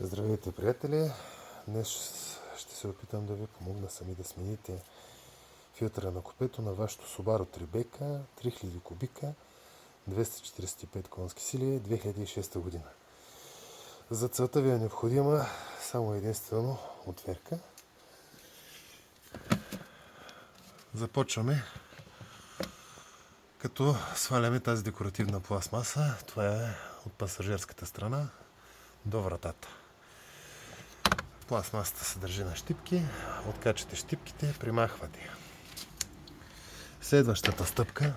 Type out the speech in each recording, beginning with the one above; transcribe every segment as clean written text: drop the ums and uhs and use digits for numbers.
Здравейте, приятели! Днес ще се опитам да ви помогна сами да смените филтъра на купето на вашето Subaru Tribeca 3000 кубика 245 конски сили 2006 година. За целта ви е необходима само единствено отверка. Започваме като сваляме тази декоративна пластмаса. Това е от пасажирската страна до вратата. Пластмасата се държи на щипки, откачате щипките, примахвате я. Следващата стъпка,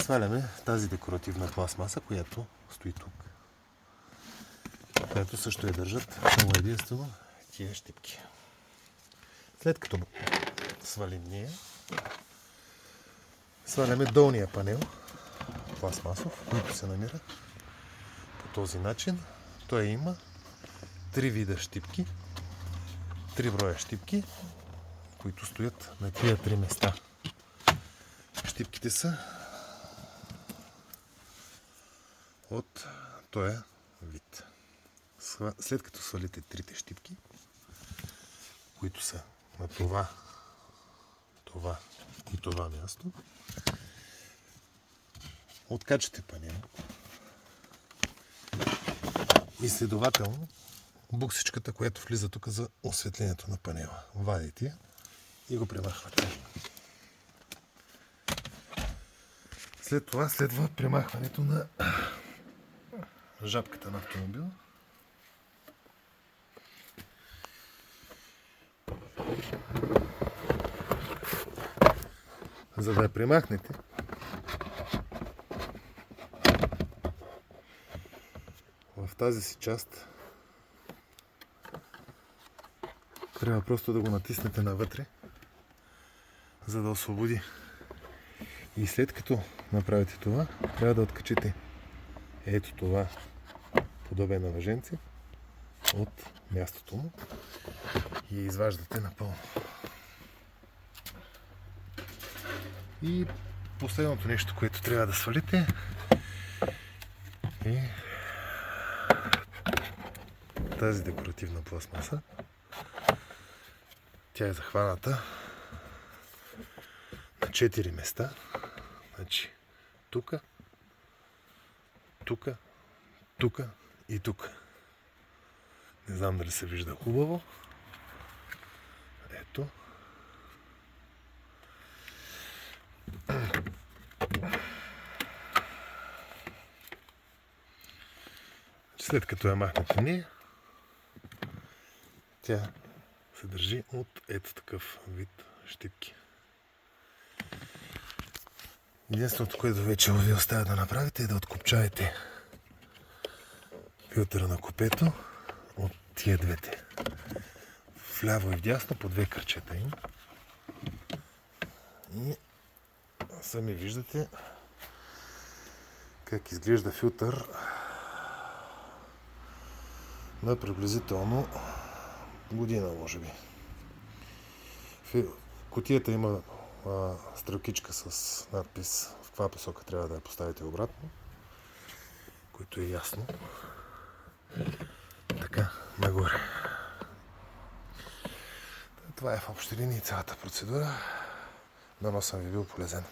сваляме тази декоративна пластмаса, която стои тук, която също я държат само единствено тия щипки. След като свалим нея, сваляме долния панел пластмасов, който се намира по този начин. Той има 3 вида щипки, 3 броя щипки, които стоят на тия 3 места. Щипките са от този вид. След като свалите 3 щипки, които са на това и това място, откачате панел и следователно буксичката, която влиза тук за осветлението на панела. Вадите я и го премахвате. След това следва премахването на жабката на автомобила. За да я премахнете, в тази си част трябва просто да го натиснете навътре, за да освободи. И след като направите това, трябва да откачите ето това подобие на въженце от мястото му и изваждате напълно. И последното нещо, което трябва да свалите, е тази декоративна пластмаса. Тя е захваната на 4 места. Значи тука, тука, тука и тука. Не знам дали се вижда хубаво. Ето. След като я махнете нея, тя се държи от ето такъв вид щипки. Единственото, което вече ви оставя да направите, е да откопчаете филтъра на купето от тия двете. Вляво и вдясно по 2 кръчета им. И сами виждате как изглежда филтър на приблизително година, може би. Кутията има стрелкичка с надпис в каква посока трябва да я поставите обратно, което е ясно. Така, нагоре. Това е в общи линии цялата процедура. Дано съм ви бил полезен.